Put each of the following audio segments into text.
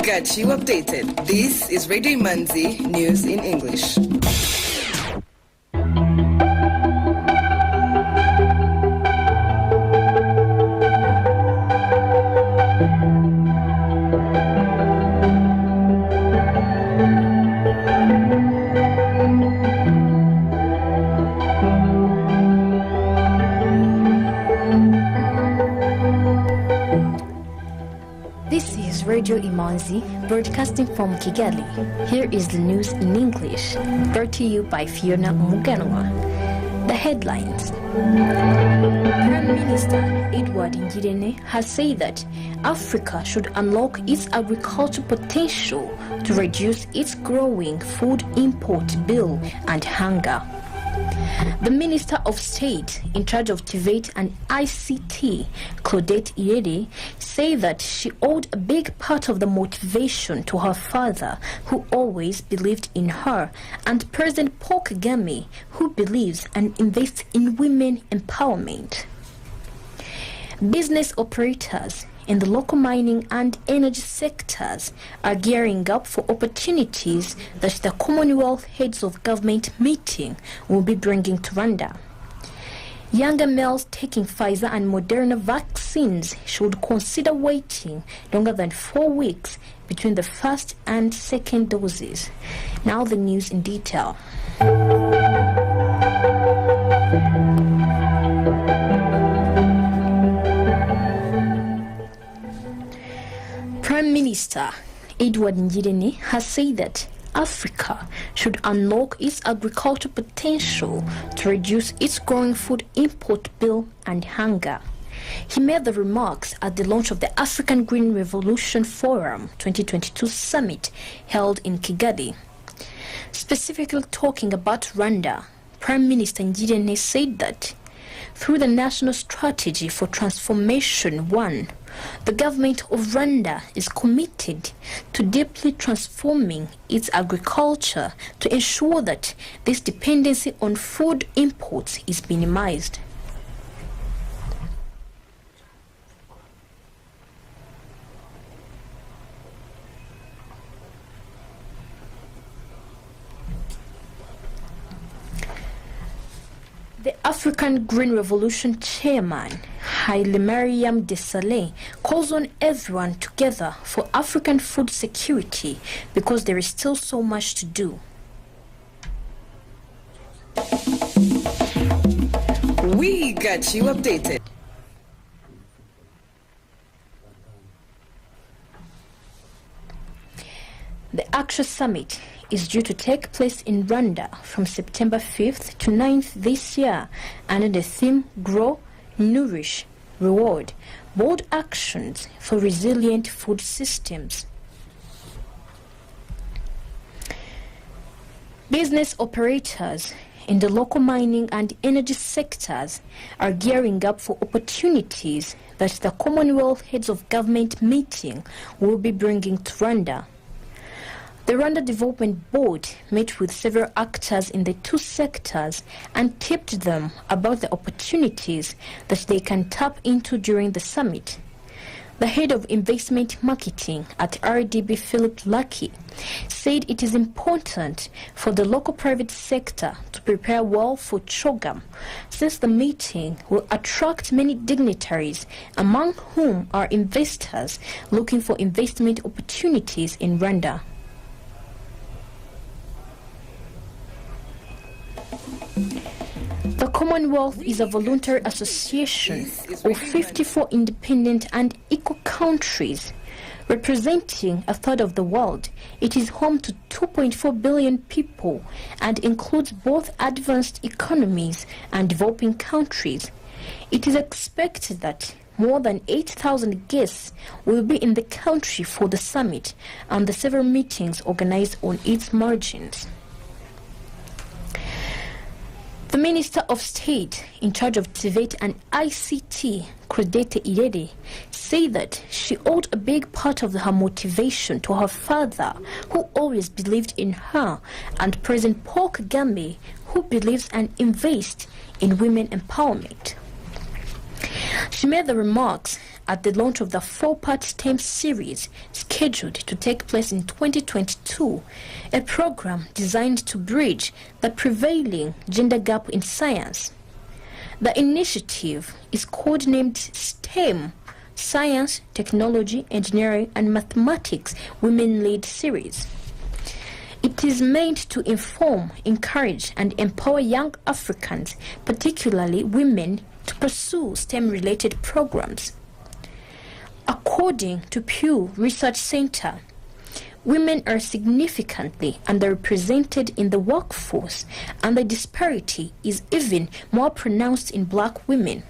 got you updated. This is Radio Imanzi News in English. This is Radio Imanzi, broadcasting from Kigali. Here is the news in English, brought to you by Fiona Umuganwa. The headlines. Prime Minister Edourd Ngirente has said that Africa should unlock its agricultural potential to reduce its growing food import bill and hunger. The Minister of State in charge of TVET and ICT, Claudette Irede, said that she owed a big part of the motivation to her father, who always believed in her, and President Paul Kagame, who believes and invests in women empowerment. Business operators in the local mining and energy sectors are gearing up for opportunities that the Commonwealth Heads of Government meeting will be bringing to Rwanda. Younger males taking Pfizer and Moderna vaccines should consider waiting longer than 4 weeks between the first and second doses. Now the news in detail. Prime Minister Edourd Ngirente has said that Africa should unlock its agricultural potential to reduce its growing food import bill and hunger. He made the remarks at the launch of the African Green Revolution Forum 2022 summit held in Kigali. Specifically talking about Rwanda, Prime Minister Ngirente said that through the National Strategy for Transformation 1, the government of Rwanda is committed to deeply transforming its agriculture to ensure that this dependency on food imports is minimized. The African Green Revolution chairman, Haile Mariam Desalegn, calls on everyone together for African food security because there is still so much to do. We got you updated. The Accra Summit is due to take place in Rwanda from September 5th to 9th this year under the theme Grow, Nourish, Reward, Bold Actions for Resilient Food Systems. Business operators in the local mining and energy sectors are gearing up for opportunities that the Commonwealth Heads of Government meeting will be bringing to Rwanda. The Rwanda Development Board met with several actors in the two sectors and tipped them about the opportunities that they can tap into during the summit. The head of investment marketing at RDB, Philip Lucky, said it is important for the local private sector to prepare well for CHOGM, since the meeting will attract many dignitaries, among whom are investors looking for investment opportunities in Rwanda. The Commonwealth is a voluntary association of 54 independent and equal countries, representing a third of the world. It is home to 2.4 billion people and includes both advanced economies and developing countries. It is expected that more than 8,000 guests will be in the country for the summit and the several meetings organized on its margins. The Minister of State in charge of TVET and ICT, Claudette Irede, said that she owed a big part of her motivation to her father, who always believed in her, and President Paul Kagame, who believes and invests in women empowerment. She made the remarks at the launch of the 4-part STEM series scheduled to take place in 2022, a program designed to bridge the prevailing gender gap in science. The initiative is codenamed STEM, Science, Technology, Engineering and Mathematics Women-Led Series. It is meant to inform, encourage and empower young Africans, particularly women, to pursue STEM-related programs. According to Pew Research Center, women are significantly underrepresented in the workforce, and the disparity is even more pronounced in black women.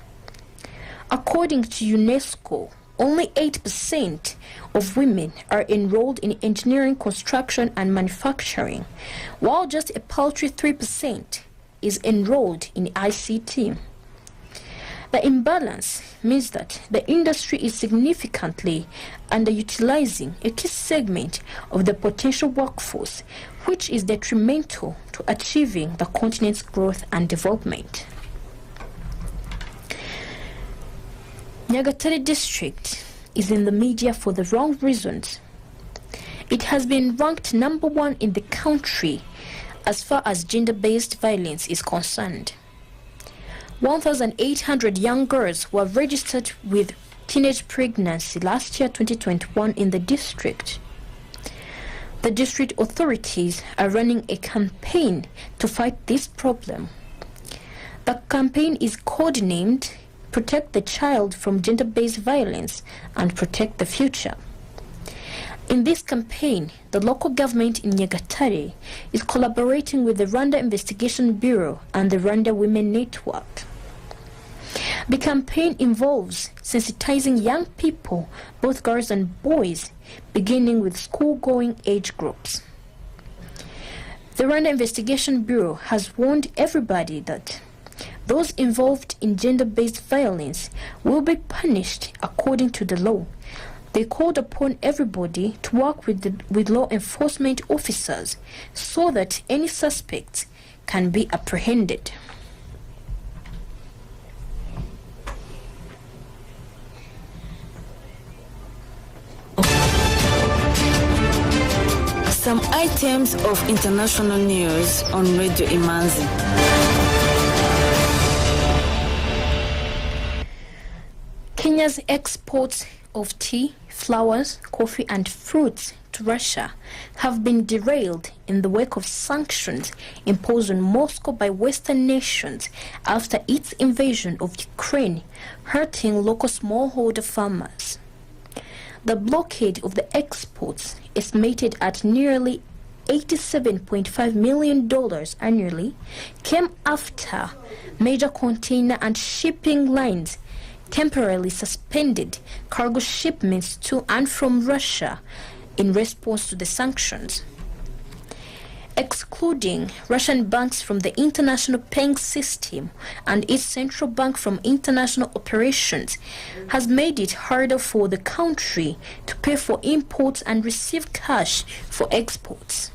According to UNESCO, only 8% of women are enrolled in engineering, construction, and manufacturing, while just a paltry 3% is enrolled in ICT. The imbalance means that the industry is significantly underutilizing a key segment of the potential workforce, which is detrimental to achieving the continent's growth and development. Nyagatare district is in the media for the wrong reasons. It has been ranked number 1 in the country as far as gender-based violence is concerned. 1,800 young girls were registered with teenage pregnancy last year, 2021, in the district. The district authorities are running a campaign to fight this problem. The campaign is codenamed Protect the Child from Gender-Based Violence and Protect the Future. In this campaign, the local government in Nyagatare is collaborating with the Rwanda Investigation Bureau and the Rwanda Women Network. The campaign involves sensitizing young people, both girls and boys, beginning with school-going age groups. The Rwanda Investigation Bureau has warned everybody that those involved in gender-based violence will be punished according to the law. They called upon everybody to work with law enforcement officers so that any suspects can be apprehended. Some items of international news on Radio Imanzi. Kenya's exports of tea, flowers, coffee and fruits to Russia have been derailed in the wake of sanctions imposed on Moscow by Western nations after its invasion of Ukraine, hurting local smallholder farmers. The blockade of the exports, estimated at nearly $87.5 million annually, came after major container and shipping lines temporarily suspended cargo shipments to and from Russia in response to the sanctions. Excluding Russian banks from the international paying system and its central bank from international operations has made it harder for the country to pay for imports and receive cash for exports.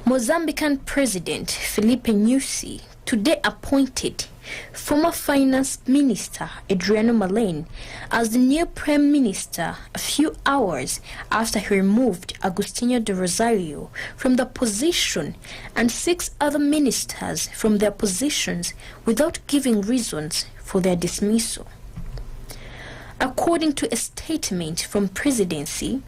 Mozambican President Filipe Nyusi today appointed former Finance Minister Adriano Malene as the new Prime Minister a few hours after he removed Agostinho de Rosario from the position and 6 other ministers from their positions without giving reasons for their dismissal. According to a statement from Presidency,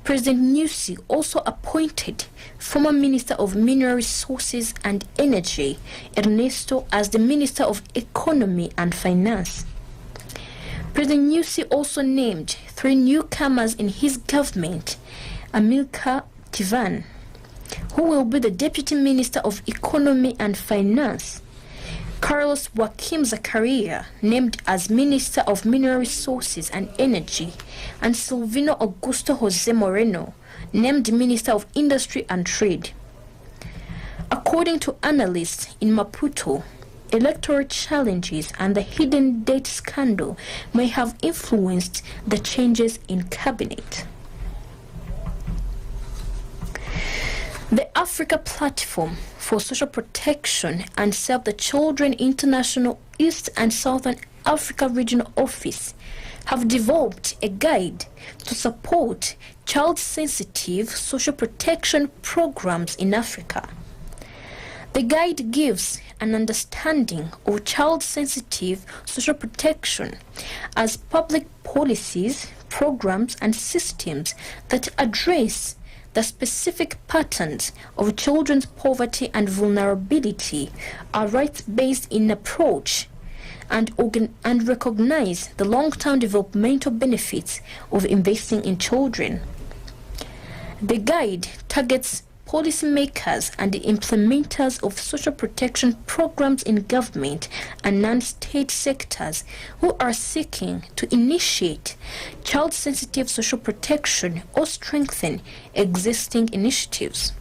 President Nyusi also appointed former Minister of Mineral Resources and Energy, Ernesto, as the Minister of Economy and Finance. President Nyusi also named 3 newcomers in his government, Amilcar Tivan, who will be the Deputy Minister of Economy and Finance, Carlos Joaquim Zacaria, named as Minister of Mineral Resources and Energy, and Silvino Augusto Jose Moreno, named Minister of Industry and Trade. According to analysts in Maputo, electoral challenges and the hidden debt scandal may have influenced the changes in cabinet. The Africa Platform for Social Protection and Save the Children International East and Southern Africa Regional Office have developed a guide to support child-sensitive social protection programs in Africa. The guide gives an understanding of child-sensitive social protection as public policies, programs, and systems that address the specific patterns of children's poverty and vulnerability are rights-based in approach and recognize the long-term developmental benefits of investing in children. The guide targets policymakers and the implementers of social protection programs in government and non-state sectors who are seeking to initiate child-sensitive social protection or strengthen existing initiatives.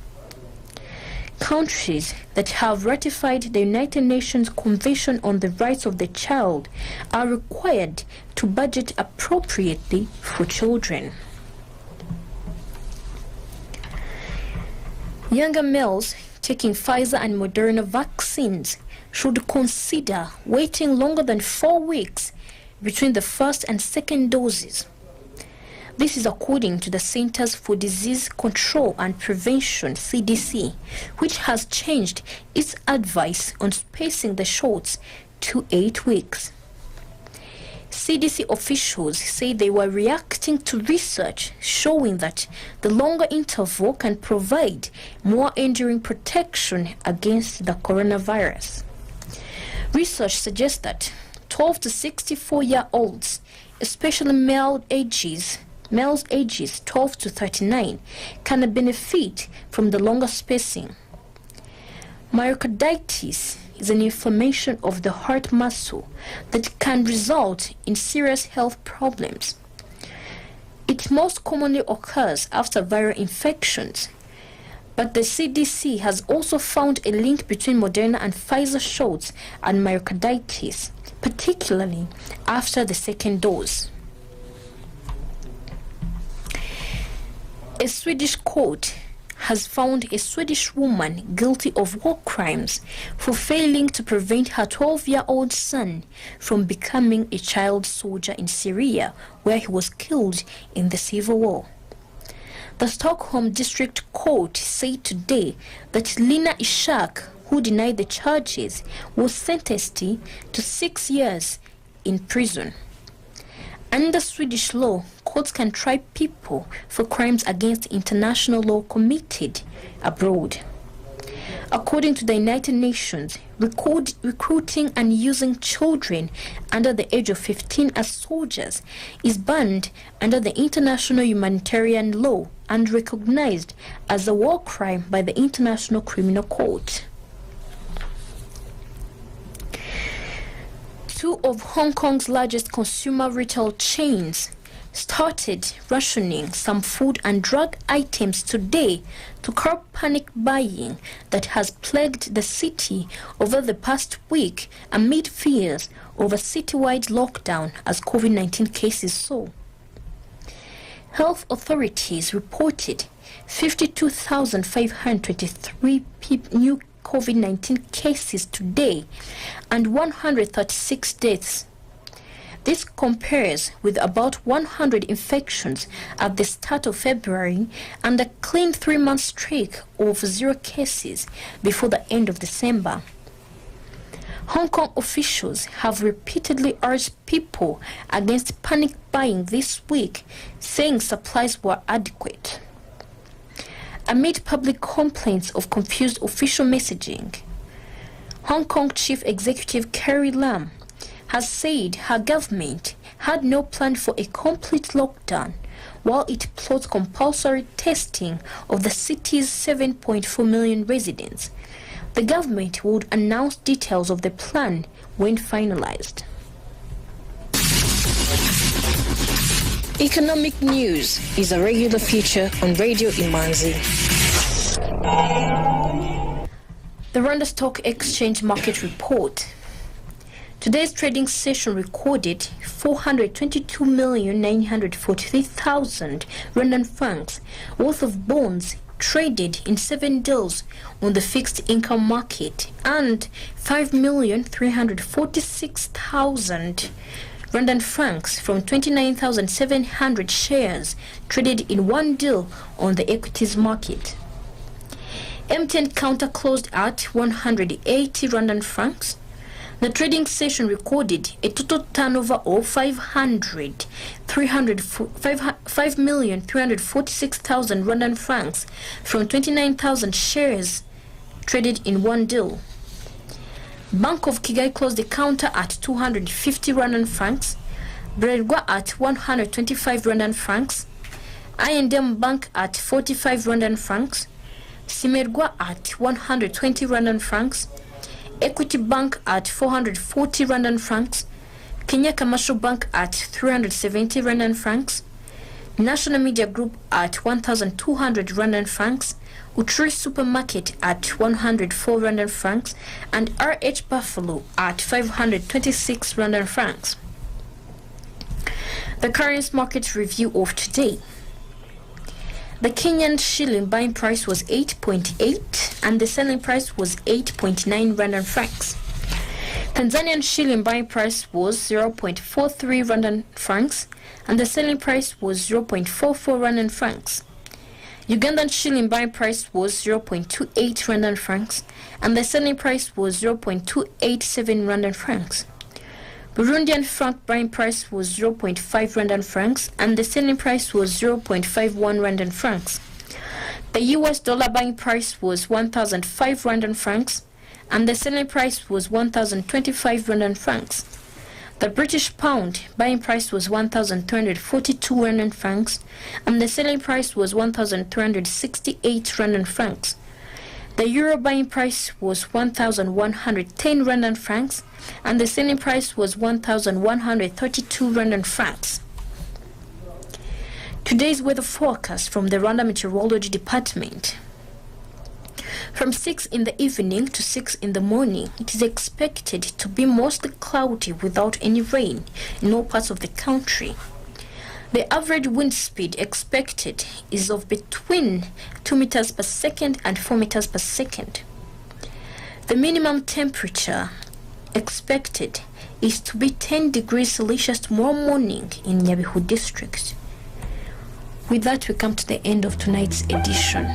Countries that have ratified the United Nations Convention on the Rights of the Child are required to budget appropriately for children. Younger males taking Pfizer and Moderna vaccines should consider waiting longer than 4 weeks between the first and second doses. This is according to the Centers for Disease Control and Prevention, CDC, which has changed its advice on spacing the shots to 8 weeks. CDC officials say they were reacting to research showing that the longer interval can provide more enduring protection against the coronavirus. Research suggests that 12 to 64-year-olds, especially males ages 12 to 39, can benefit from the longer spacing. Myocarditis is an inflammation of the heart muscle that can result in serious health problems. It most commonly occurs after viral infections, but the CDC has also found a link between Moderna and Pfizer shots and myocarditis, particularly after the second dose. A Swedish court has found a Swedish woman guilty of war crimes for failing to prevent her 12-year-old son from becoming a child soldier in Syria, where he was killed in the civil war. The Stockholm District Court said today that Lina Ishak, who denied the charges, was sentenced to 6 years in prison. Under Swedish law, courts can try people for crimes against international law committed abroad. According to the United Nations, recruiting and using children under the age of 15 as soldiers is banned under the international humanitarian law and recognized as a war crime by the International Criminal Court. Two of Hong Kong's largest consumer retail chains started rationing some food and drug items today to curb panic buying that has plagued the city over the past week amid fears of a citywide lockdown as COVID-19 cases soar. Health authorities reported 52,523 new COVID-19 cases today and 136 deaths. This compares with about 100 infections at the start of February and a clean 3-month streak of 0 cases before the end of December. Hong Kong officials have repeatedly urged people against panic buying this week, saying supplies were adequate. Amid public complaints of confused official messaging, Hong Kong Chief Executive Carrie Lam has said her government had no plan for a complete lockdown while it plots compulsory testing of the city's 7.4 million residents. The government would announce details of the plan when finalized. Economic news is a regular feature on Radio Imanzi. The Rwanda Stock Exchange Market Report. Today's trading session recorded 422,943,000 Rwandan francs worth of bonds traded in 7 deals on the fixed income market, and 5,346,000 Rwandan francs from 29,700 shares traded in 1 deal on the equities market. MTN counter closed at 180 Rwandan francs. The trading session recorded a total turnover of 5,346,000 Rwandan francs from 29,000 shares traded in 1 deal. Bank of Kigali closed the counter at 250 Rwandan francs, Bralirwa at 125 Rwandan francs, I&M Bank at 45 Rwandan francs, Simerwa at 120 Rwandan francs, Equity Bank at 440 Rwandan francs, Kenya Commercial Bank at 370 Rwandan francs, National Media Group at 1,200 Rwandan francs, Utri Supermarket at 104 Rwandan francs, and RH Buffalo at 526 Rwandan francs. The currency market review of today. The Kenyan shilling buying price was 8.8 and the selling price was 8.9 Rwandan francs. Tanzanian shilling buying price was 0.43 Rwandan francs and the selling price was 0.44 Rwandan francs. Ugandan shilling buying price was 0.28 Rwandan francs and the selling price was 0.287 Rwandan francs. Burundian franc buying price was 0.5 Rwandan francs and the selling price was 0.51 Rwandan francs. The US dollar buying price was 1,005 Rwandan francs and the selling price was 1,025 Rwandan francs. The British pound buying price was 1,342 Rwandan francs and the selling price was 1,368 Rwandan francs. The euro buying price was 1,110 Rwandan francs and the selling price was 1,132 Rwandan francs. Today's weather forecast from the Rwanda Meteorology Department. From 6 in the evening to 6 in the morning, it is expected to be mostly cloudy without any rain in all parts of the country. The average wind speed expected is of between 2 meters per second and 4 meters per second. The minimum temperature expected is to be 10 degrees Celsius tomorrow morning in Nyabihu district. With that, we come to the end of tonight's edition.